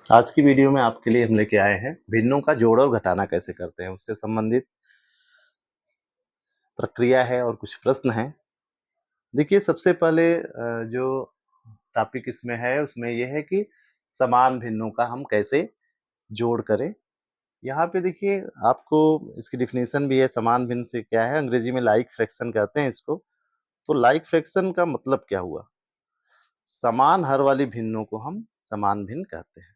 आज की वीडियो में आपके लिए हम लेके आए हैं भिन्नों का जोड़ और घटाना कैसे करते हैं, उससे संबंधित प्रक्रिया है और कुछ प्रश्न हैं। देखिए, सबसे पहले जो टॉपिक इसमें है उसमें यह है कि समान भिन्नों का हम कैसे जोड़ करें। यहाँ पे देखिए, आपको इसकी डिफिनीशन भी है। समान भिन्न से क्या है, अंग्रेजी में लाइक फ्रैक्शन कहते हैं इसको। तो लाइक फ्रैक्शन का मतलब क्या हुआ? समान हर वाली भिन्नों को हम समान भिन्न कहते हैं।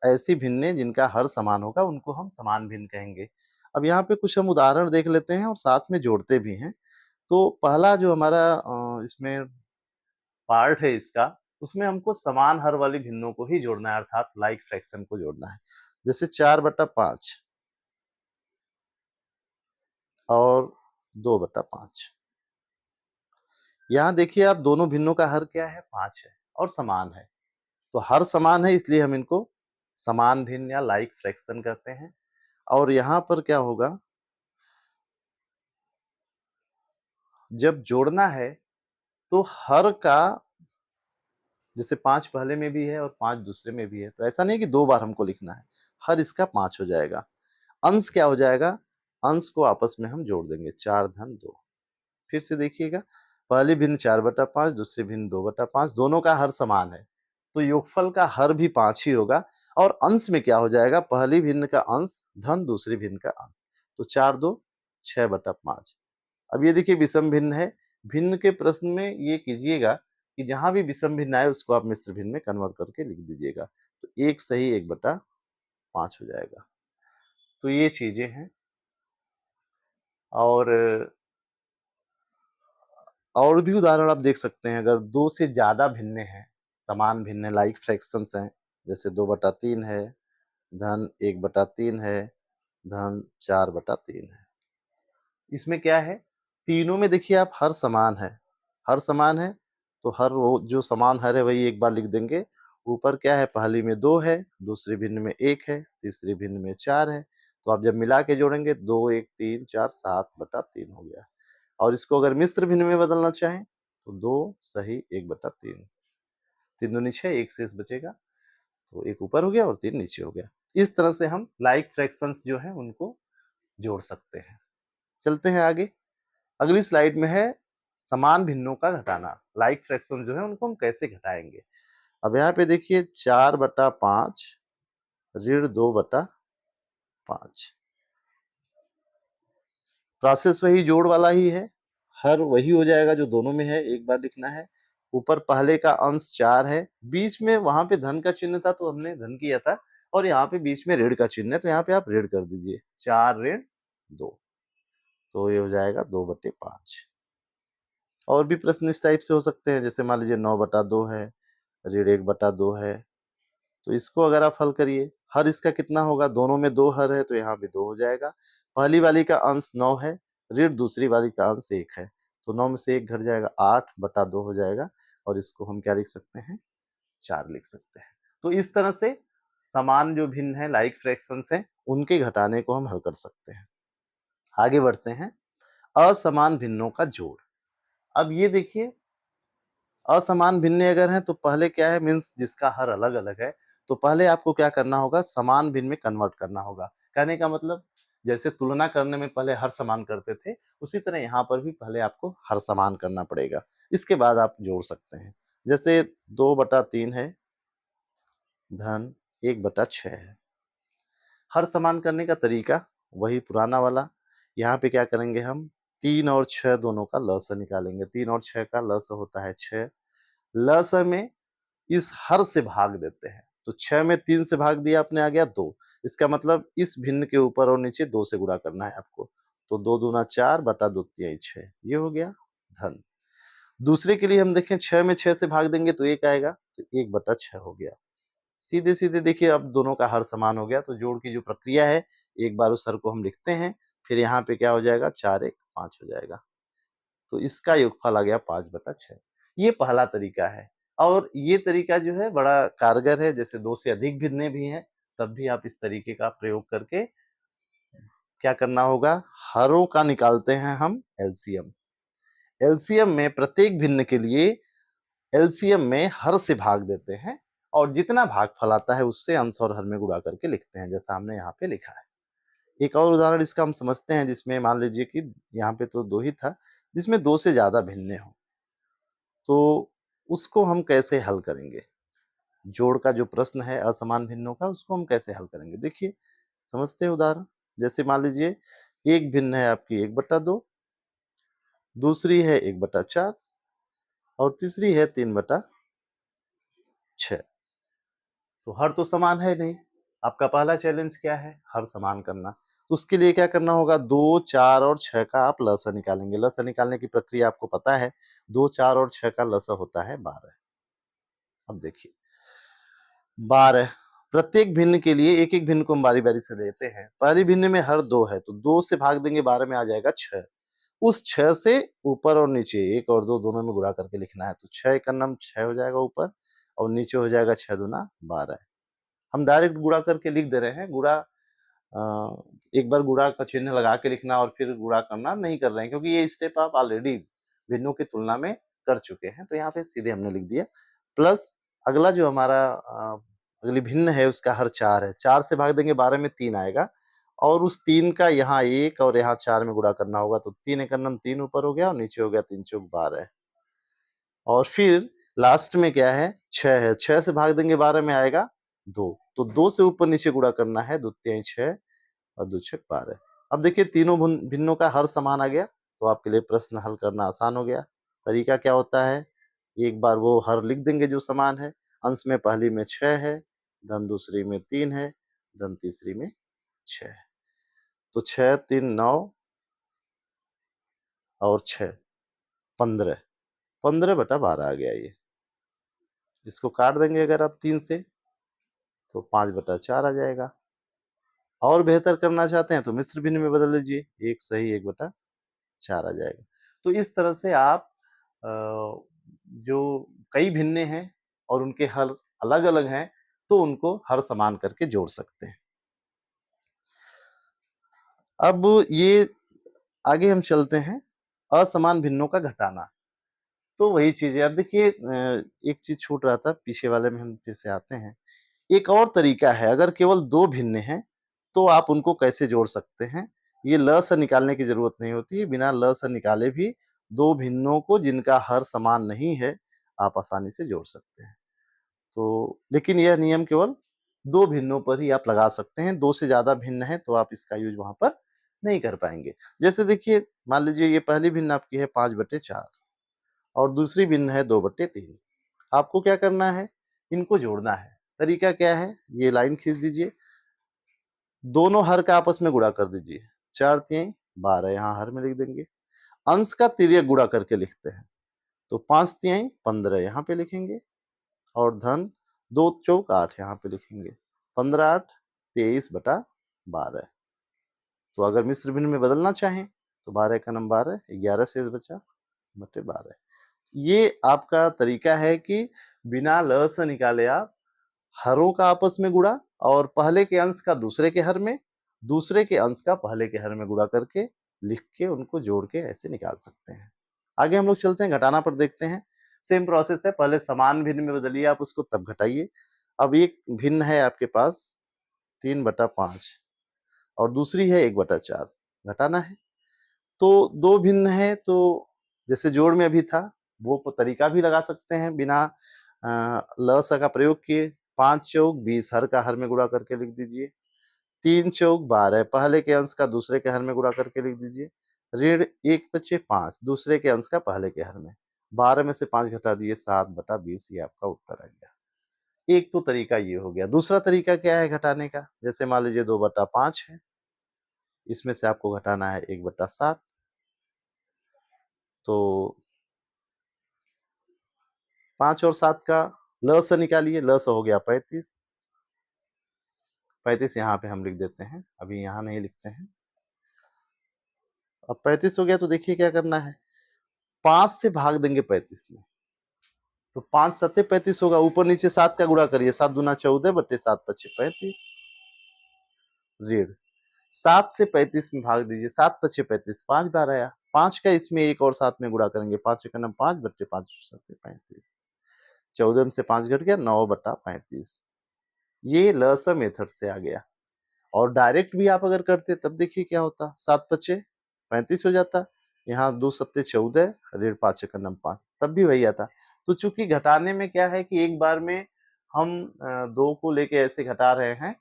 ऐसी भिन्नें जिनका हर समान होगा उनको हम समान भिन्न कहेंगे। अब यहाँ पे कुछ हम उदाहरण देख लेते हैं और साथ में जोड़ते भी हैं। तो पहला जो हमारा इसमें पार्ट है इसका, उसमें हमको समान हर वाली भिन्नों को ही जोड़ना है, अर्थात लाइक फ्रैक्शन को जोड़ना है। जैसे 4/5 और 2/5। यहाँ देखिए आप, दोनों भिन्नों का हर क्या है? 5 है और समान है। तो हर समान है इसलिए हम इनको समान भिन्न या लाइक फ्रैक्शन कहते हैं। और यहाँ पर क्या होगा, जब जोड़ना है तो हर का, जैसे 5 पहले में भी है और 5 दूसरे में भी है, तो ऐसा नहीं कि 2 बार हमको लिखना है। हर इसका 5 हो जाएगा। अंश क्या हो जाएगा? अंश को आपस में हम जोड़ देंगे, 4-2। फिर से देखिएगा, पहली भिन्न 4/5, दूसरी भिन्न 2/5, दोनों का हर समान है, तो योगफल का हर भी 5 ही होगा। और अंश में क्या हो जाएगा? पहली भिन्न का अंश धन दूसरी भिन्न का अंश, तो 4-2 6/5। अब ये देखिए, विषम भिन्न है। भिन्न के प्रश्न में ये कीजिएगा कि जहां भी विषम भिन्न आए उसको आप मिश्र भिन्न में कन्वर्ट करके लिख दीजिएगा, तो 1 सही 1/5 हो जाएगा। तो ये चीजें हैं। और भी उदाहरण आप देख सकते हैं। अगर 2 से ज्यादा भिन्ने हैं, समान भिन्न लाइक फ्रैक्शंस हैं, जैसे 2/3 है, धन 1/3 है, धन 4/3 है। इसमें क्या है, तीनों में देखिए आप हर समान है। हर समान है तो हर वो जो समान हर है वही एक बार लिख देंगे। ऊपर क्या है, पहली में 2 है, दूसरी भिन्न में 1 है, तीसरी भिन्न में 4 है। तो आप जब मिला के जोड़ेंगे 2 1 3 4 7/3 हो गया। और इसको अगर मिश्र भिन्न में बदलना चाहें तो 2 सही 1/3। 3 दूनी 6, 1 शेष बचेगा, तो 1 ऊपर हो गया और 3 नीचे हो गया। इस तरह से हम लाइक फ्रैक्शंस जो है उनको जोड़ सकते हैं। चलते हैं आगे। अगली स्लाइड में है समान भिन्नों का घटाना। लाइक फ्रैक्शन जो है उनको हम कैसे घटाएंगे। अब यहाँ पे देखिए, 4/5 ऋण 2/5। प्रोसेस वही, जोड़ वाला ही है। हर वही हो जाएगा जो दोनों में है, एक बार लिखना है। ऊपर पहले का अंश 4 है, बीच में वहां पे धन का चिन्ह था तो हमने धन किया था, और यहाँ पे बीच में ऋण का चिन्ह है तो यहाँ पे आप ऋण कर दीजिए, 4 ऋण 2, तो ये हो जाएगा 2/5। और भी प्रश्न इस टाइप से हो सकते हैं, जैसे मान लीजिए 9/2 है, ऋण 1/2 है। तो इसको अगर आप हल करिए, हर इसका कितना होगा? दोनों में 2 हर है तो यहाँ भी 2 हो जाएगा। पहली वाली का अंश 9 है, ऋण दूसरी वाली का अंश 1 है, तो 9 में से 1 घट जाएगा, 8/2 हो जाएगा। और इसको हम क्या लिख सकते हैं? 4 लिख सकते हैं। तो इस तरह से समान जो भिन्न है, लाइक फ्रैक्शंस हैं, उनके घटाने को हम हल कर सकते हैं। आगे बढ़ते हैं, असमान भिन्नों का जोड़। अब ये देखिए, असमान भिन्न अगर हैं तो पहले क्या है, मीन्स जिसका हर अलग अलग है, तो पहले आपको क्या करना होगा? समान भिन्न में कन्वर्ट करना होगा। कहने का मतलब, जैसे तुलना करने में पहले हर समान करते थे, उसी तरह यहाँ पर भी पहले आपको हर समान करना पड़ेगा, इसके बाद आप जोड़ सकते हैं। जैसे 2/3 है, धन 1/6 है। हर समान करने का तरीका वही पुराना वाला। यहाँ पे क्या करेंगे हम? 3 और 6 दोनों का लसा निकालेंगे। 3 और 6 का लसा होता है 6। लसा में इस हर से भाग देते हैं, तो 6 में 3 से भाग दिया आपने, आ गया 2। इसका मतलब इस भिन्न के ऊपर और नीचे 2 से गुणा करना है आपको, तो 2 दूना 4 बटा 2 तिहाई 6, ये हो गया धन। दूसरे के लिए हम देखें, 6 में 6 से भाग देंगे तो 1 आएगा, तो 1/6 हो गया। सीधे सीधे देखिए, अब दोनों का हर समान हो गया, तो जोड़ की जो प्रक्रिया है, एक बार उस हर को हम लिखते हैं, फिर यहाँ पे क्या हो जाएगा? 4 1 5 हो जाएगा, तो इसका योगफल आ गया 5/6। ये पहला तरीका है। और ये तरीका जो है बड़ा कारगर है। जैसे 2 से अधिक भिन्नें भी हैं, तब भी आप इस तरीके का प्रयोग करके क्या करना होगा? हरों का निकालते हैं हम एलसीएम। एलसीएम में प्रत्येक भिन्न के लिए एलसीएम में हर से भाग देते हैं, और जितना भागफल आता है उससे अंश और हर में गुणा करके लिखते हैं, जैसा हमने यहाँ पे लिखा है। एक और उदाहरण इसका हम समझते हैं, जिसमें मान लीजिए कि यहाँ पे तो 2 ही था, जिसमें 2 से ज़्यादा भिन्नें हों, तो उसको हम कैसे हल करेंगे? जोड़ का जो प्रश्न है असमान भिन्नों का, उसको हम कैसे हल करेंगे? देखिए, समझते हैं उदाहरण। जैसे मान लीजिए एक भिन्न है आपकी 1/2, दूसरी है 1/4 और तीसरी है 3/6। तो हर तो समान है नहीं। आपका पहला चैलेंज क्या है? हर समान करना। तो उसके लिए क्या करना होगा? 2, 4 और 6 का आप लसा निकालेंगे। लसा निकालने की प्रक्रिया आपको पता है। 2, 4 और 6 का लसा होता है 12। अब देखिए 12, प्रत्येक भिन्न के लिए एक-एक भिन्न को हम बारी-बारी से लेते हैं। पहली भिन्न में हर 2 है, तो 2 से भाग देंगे 12 में आ जाएगा 6। उस 6 से ऊपर और नीचे 1 और 2 दोनों में गुणा करके लिखना है। तो 6 एकम नम 6 हो जाएगा ऊपर और नीचे हो जाएगा 6 दूना 12। हम डायरेक्ट गुणा करके लिख दे रहे हैं। गुणा एक बार गुणा का चिन्ह लगा के लिखना और फिर गुणा करना नहीं कर रहे हैं, क्योंकि ये स्टेप आप ऑलरेडी भिन्नों की तुलना में कर चुके हैं। तो यहाँ पे सीधे हमने लिख दिया। प्लस अगला जो हमारा अगली भिन्न है उसका हर 4 है। 4 से भाग देंगे 12 में 3 आएगा और उस 3 का यहाँ 1 और यहाँ 4 में गुणा करना होगा। तो 3 एकम नम 3 ऊपर हो गया और नीचे हो गया 3 चौक 12। और फिर लास्ट में क्या है? 6 है। 6 से भाग देंगे 12 में आएगा 2। तो 2 से ऊपर नीचे गुणा करना है। 2 तिहाई 6 और 2 छक 12। अब देखिए तीनों भिन्नों का हर समान आ गया, तो आपके लिए प्रश्न हल करना आसान हो गया। तरीका क्या होता है? एक बार वो हर लिख देंगे जो समान है। अंश में पहली में 6 है, धन दूसरी में 3 है, धन तीसरी में 6 है। तो 6, 3, 9 और 6, 15। 15/12 आ गया ये। इसको काट देंगे अगर आप 3 से, तो 5/4 आ जाएगा। और बेहतर करना चाहते हैं तो मिश्र भिन्न में बदल लीजिए। 1 सही 1/4 आ जाएगा। तो इस तरह से आप अ, जो कई भिन्नें हैं और उनके हल अलग-अलग हैं, तो उनको हर समान करके जोड़ सकते हैं। अब ये आगे हम चलते हैं, असमान भिन्नों का घटाना। तो वही चीज़ है। अब देखिए एक चीज़ छूट रहा था, पीछे वाले में हम फिर से आते हैं। एक और तरीका है, अगर केवल 2 भिन्न हैं, तो आप उनको कैसे जोड़ सकते हैं? ये ल से निकालने की ज़रूरत नहीं होती है, बिना ल से निकाले भी 2 भिन्नों को जिनका हर समान नहीं है, आप आसानी से जोड़ सकते हैं। तो लेकिन यह नियम केवल 2 भिन्नों पर ही आप लगा सकते हैं, 2 से ज़्यादा भिन्न हैं, तो आप इसका यूज़ वहाँ पर नहीं कर पाएँगे। जैसे देखिए, मान लीजिए ये पहली भिन्न आपकी है 5/4 और दूसरी भिन्न है 2/3। आपको क्या करना है? इनको जोड़ना है। तरीका क्या है? ये लाइन खींच दीजिए, दोनों हर का आपस में गुणा कर दीजिए। 4 तिहाई 12 यहाँ हर में लिख देंगे। अंश का तिर्यक गुणा करके लिखते हैं। तो 5 तिहाई 15 यहाँ पे लिखेंगे और धन 2 चौक 8 यहाँ पे लिखेंगे। 15 8 23/12। तो अगर मिश्र भिन्न में बदलना चाहें तो 12 का नम 12, 11 शेष बचा बटे 12। ये आपका तरीका है कि बिना ल से निकाले आप हरों का आपस में गुणा और पहले के अंश का दूसरे के हर में, दूसरे के अंश का पहले के हर में गुणा करके लिख के उनको जोड़ के ऐसे निकाल सकते हैं। आगे हम लोग चलते हैं, घटाना पर देखते हैं। सेम प्रोसेस है, पहले समान भिन्न में बदलिए आप उसको, तब घटाइए। अब एक भिन्न है आपके पास 3/5 और दूसरी है 1/4, घटाना है। तो 2 भिन्न है, तो जैसे जोड़ में अभी था, वो तरीका भी लगा सकते हैं बिना ल, स का प्रयोग किए। 5 चौक 20 हर का हर में गुणा करके लिख दीजिए। 3 चौक 12 पहले के अंश का दूसरे के हर में गुणा करके लिख दीजिए। ऋण 1 बचे 5 दूसरे के अंश का पहले के हर में। 12 में से 5 घटा दिए 7/20, ये आपका उत्तर आ गया। एक तो तरीका ये हो गया। दूसरा तरीका क्या है घटाने का? जैसे मान लीजिए 2/5 है, इसमें से आपको घटाना है 1/7। तो 5 और 7 का ल से निकालिए, ल से हो गया 35। 35 यहाँ पे हम लिख देते हैं, अभी यहाँ नहीं लिखते हैं। अब 35 हो गया तो देखिए क्या करना है, 5 से भाग देंगे 35 में। तो 5 सत्ते 35 होगा, ऊपर नीचे 7 का गुणा करिए, 7 दूना 14 बटे 7 पचे 35। ऋण 7 से 35 में भाग दीजिए, 7 पचे 35, 5 बार आया। 5 का इसमें 1 और 7 में गुणा करेंगे, 5 एकम 5 बटे 5 सत्ते 35। 14 में से 5 घट गया, 9/35। ये लसा मेथड से आ गया। और डायरेक्ट भी आप अगर करते तब देखिए क्या होता, 7 पचे 35 हो जाता, यहाँ 2 सत्ते 14, ऋण 5 एकम 5, तब भी वही आता। तो चूंकि घटाने में क्या है कि एक बार में हम 2 को लेके ऐसे घटा रहे हैं,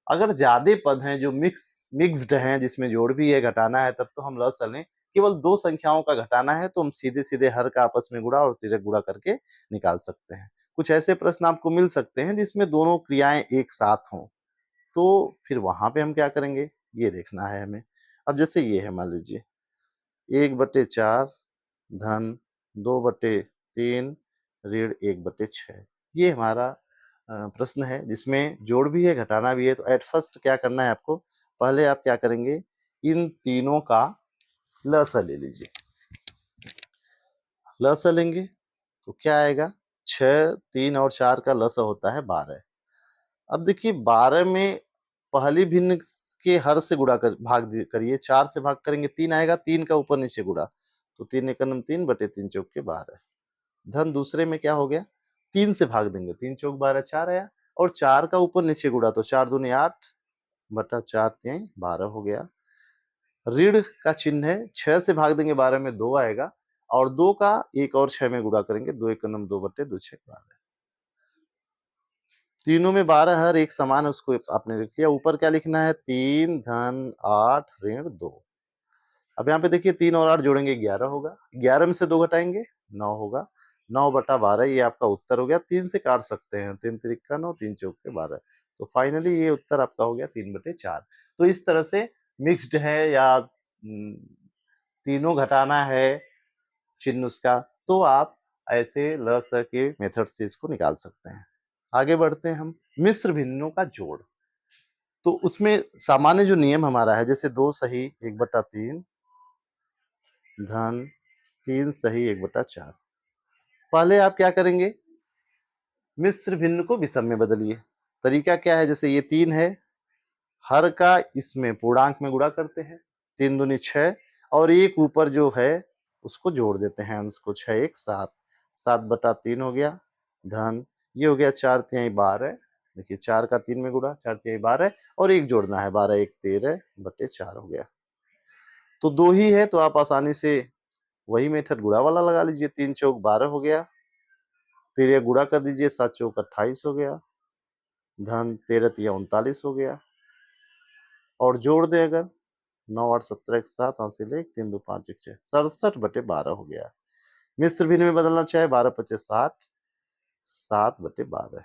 अगर ज्यादा पद हैं जो मिक्स्ड हैं जिसमें जोड़ भी है घटाना है, तब तो हम लसा लें। केवल 2 संख्याओं का घटाना है तो हम सीधे सीधे हर का आपस में गुणा और तिर्यक गुणा करके निकाल सकते हैं। कुछ ऐसे प्रश्न आपको मिल सकते हैं जिसमें दोनों क्रियाएं एक साथ हों, तो फिर वहां पे हम क्या करेंगे ये देखना है हमें। अब जैसे ये है, मान लीजिए 1/4 धन 2/3 ऋण 1/6, ये हमारा प्रश्न है जिसमें जोड़ भी है घटाना भी है। तो एट फर्स्ट क्या करना है आपको, पहले आप क्या करेंगे, इन तीनों का लसा ले लीजिए। लसा लेंगे तो क्या आएगा, 6, 3 और 4 का लसा होता है 12। अब देखिए 12 में पहली भिन्न के हर से गुणा कर करिए, 4 से भाग करेंगे 3 आएगा, 3 का ऊपर नीचे गुणा, तो 3 एकम 3 बटे 3 चौक के 12। धन दूसरे में क्या हो गया, 3 से भाग देंगे, 3 चौक 12 4 आया, और 4 का ऊपर नीचे गुणा तो 4 दूनी 8 बटा 4 तिहाई 12 हो गया। ऋण का चिन्ह है, 6 से भाग देंगे 12 में 2 आएगा, और 2 का 1 और 6 में गुणा करेंगे, 2 एकम 2 बटे 2 छेक 12। तीनों में 12 हर एक समान है, उसको आपने लिख लिया। ऊपर क्या लिखना है, 3 धन 8 ऋण 2। अब यहाँ पे देखिए 3 और 8 जोड़ेंगे 11 होगा, 11 में से 2 घटाएंगे 9 होगा, 9/12 ये आपका उत्तर हो गया। 3 से काट सकते हैं, 3 तिरिका 9, 3 चौक के 12। तो फाइनली ये उत्तर आपका हो गया 3/4। तो इस तरह से मिक्स्ड है या तीनों घटाना है चिन्ह उसका, तो आप ऐसे ल स के मेथड से इसको निकाल सकते हैं। आगे बढ़ते हैं हम, मिश्र भिन्नों का जोड़। तो उसमें सामान्य जो नियम हमारा है, जैसे 2 सही 1/3 धन 3 सही 1/4। पहले आप क्या करेंगे, मिश्र भिन्न को विषम में बदलिए। तरीका क्या है, जैसे ये 3 है, हर का इसमें पूर्णांक में गुणा करते हैं, 3 दूनी 6, और एक ऊपर जो है उसको जोड़ देते हैं अंश को, 6 1 7, 7/3 हो गया, धन ये हो गया 4 तिहाई 12। देखिए 4 का 3 में गुणा, 4 तिहाई 12, और एक जोड़ना है, 12 1 13/4 हो गया। तो 2 ही है तो आप आसानी से वही मेथड गुणा वाला लगा लीजिए, 3 चौक 12 हो गया, तिर्यक गुणा कर दीजिए, 7 चौक 28 हो गया, धन 13 तिया 39 हो गया, और जोड़ दे अगर 9 8 17 1 7 हासिल 1 3 2 5 1 6, 67/12 हो गया। मिश्र भिन्न में बदलना चाहे 12 पचे 60, 7/12।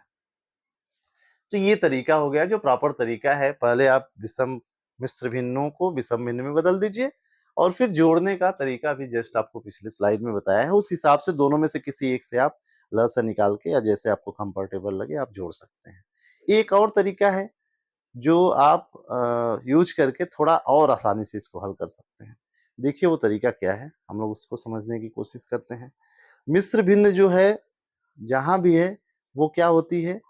तो ये तरीका हो गया जो प्रॉपर तरीका है। पहले आप विषम मिश्र भिन्नों को विषम भिन्न में बदल दीजिए, और फिर जोड़ने का तरीका भी जस्ट आपको पिछले स्लाइड में बताया है, उस हिसाब से दोनों में से किसी एक से आप ल से निकाल के या जैसे आपको कंफर्टेबल लगे आप जोड़ सकते हैं। एक और तरीका है जो आप यूज करके थोड़ा और आसानी से इसको हल कर सकते हैं। देखिए वो तरीका क्या है, हम लोग उसको समझने की कोशिश करते हैं। मिश्र भिन्न जो है जहां भी है वो क्या होती है,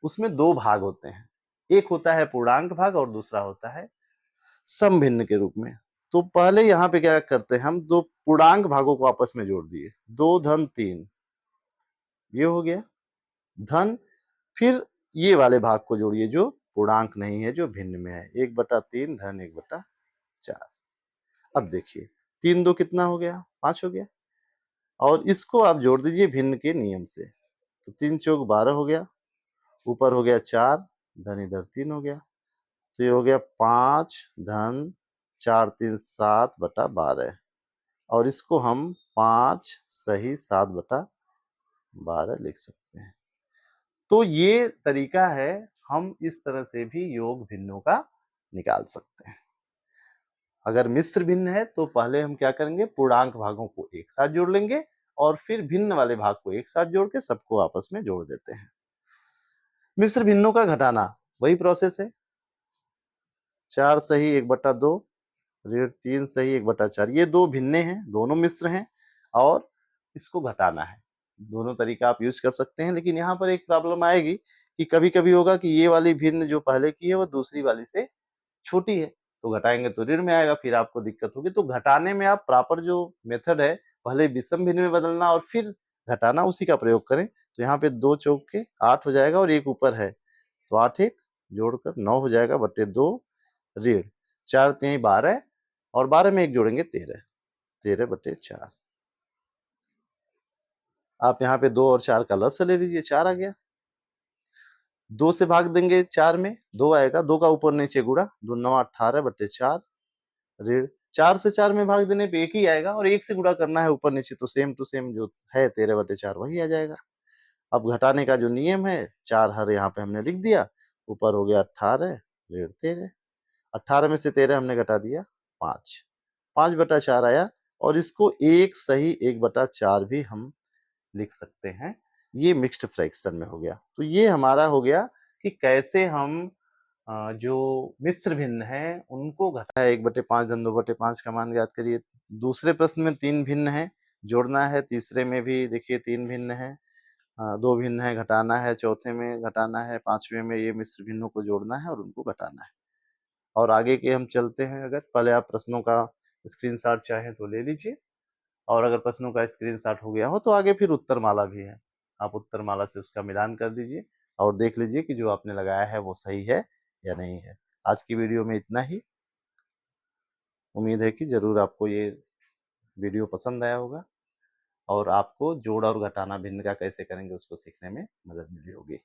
उसमें 2 भाग होते हैं, एक होता है पूर्णांक भाग और दूसरा होता है सम भिन्न के रूप में। तो पहले यहाँ पे क्या करते हैं, हम 2 पूर्णांक भागों को आपस में जोड़ दिए, 2 धन 3 ये हो गया, धन फिर ये वाले भाग को जोड़िए जो पूर्णांक नहीं है, जो भिन्न में है, 1/3 धन 1/4। अब देखिए 3 2 कितना हो गया, 5 हो गया, और इसको आप जोड़ दीजिए भिन्न के नियम से, तो 3 चौक 12 हो गया, ऊपर हो गया 4, धन इधर 3 हो गया, तो ये हो गया 5 धन 4 3 7/12, और इसको हम 5 सही 7/12 लिख सकते हैं। तो ये तरीका है, हम इस तरह से भी योग भिन्नों का निकाल सकते हैं। अगर मिश्र भिन्न है तो पहले हम क्या करेंगे, पूर्णांक भागों को एक साथ जोड़ लेंगे, और फिर भिन्न वाले भाग को एक साथ जोड़ के सबको आपस में जोड़ देते हैं। मिश्र भिन्नों का घटाना वही प्रोसेस है, 4 सही 1/2 ऋण 3 सही 1/4, ये 2 भिन्ने हैं, दोनों मिश्र हैं, और इसको घटाना है। दोनों तरीका आप यूज कर सकते हैं, लेकिन यहाँ पर एक प्रॉब्लम आएगी कि कभी-कभी होगा कि ये वाली भिन्न जो पहले की है वो दूसरी वाली से छोटी है, तो घटाएंगे तो ऋण में आएगा, फिर आपको दिक्कत होगी। तो घटाने में आप प्रॉपर जो मेथड है, पहले विषम भिन्न में बदलना और फिर घटाना उसी का प्रयोग करें। तो यहाँ पे 2 चौक के 8 हो जाएगा और 1 ऊपर है, तो 8 1 जोड़कर 9 हो जाएगा बटे 2 ऋण 4 3 12 और 12 में 1 जोड़ेंगे 13, 13 बटे 4। आप यहाँ पे 2 और 4 का लसागु ले लीजिए, 4 आ गया। 2 से भाग देंगे 4 में, 2 आएगा, 2 का ऊपर नीचे गुणा, 2 9 18 बटे 4 ऋण 4 से 4 में भाग देने पे 1 ही आएगा और 1 से गुणा करना है ऊपर नीचे, तो सेम टू सेम जो है 13 बटे 4 वही आ जाएगा। अब घटाने का जो नियम है, 4 हर यहाँ पे हमने लिख दिया, ऊपर हो गया 18 ऋण 13, 18 में से 13 हमने घटा दिया 5, 5 बटा 4 आया और इसको 1 सही 1 बटा 4 भी हम लिख सकते हैं। ये मिक्स्ड फ्रैक्शन में हो गया। तो ये हमारा हो गया कि कैसे हम जो मिश्र भिन्न हैं उनको घटा 1/5 धन 2/5 का मान ज्ञात करिए। दूसरे प्रश्न में 3 भिन्न हैं, जोड़ना है। तीसरे में भी देखिए 3 भिन्न हैं, 2 भिन्न है, घटाना है। चौथे में घटाना है, 5वें में ये मिश्र भिन्नों को जोड़ना है और उनको घटाना है। और आगे के हम चलते हैं। अगर पहले आप प्रश्नों का स्क्रीनशॉट चाहें तो ले लीजिए और अगर प्रश्नों का स्क्रीनशॉट हो गया हो तो आगे फिर उत्तरमाला भी है। आप उत्तरमाला से उसका मिलान कर दीजिए और देख लीजिए कि जो आपने लगाया है वो सही है या नहीं है। आज की वीडियो में इतना ही। उम्मीद है कि ज़रूर आपको ये वीडियो पसंद आया होगा और आपको जोड़ और घटाना भिन्न का कैसे करेंगे उसको सीखने में मदद मिली होगी।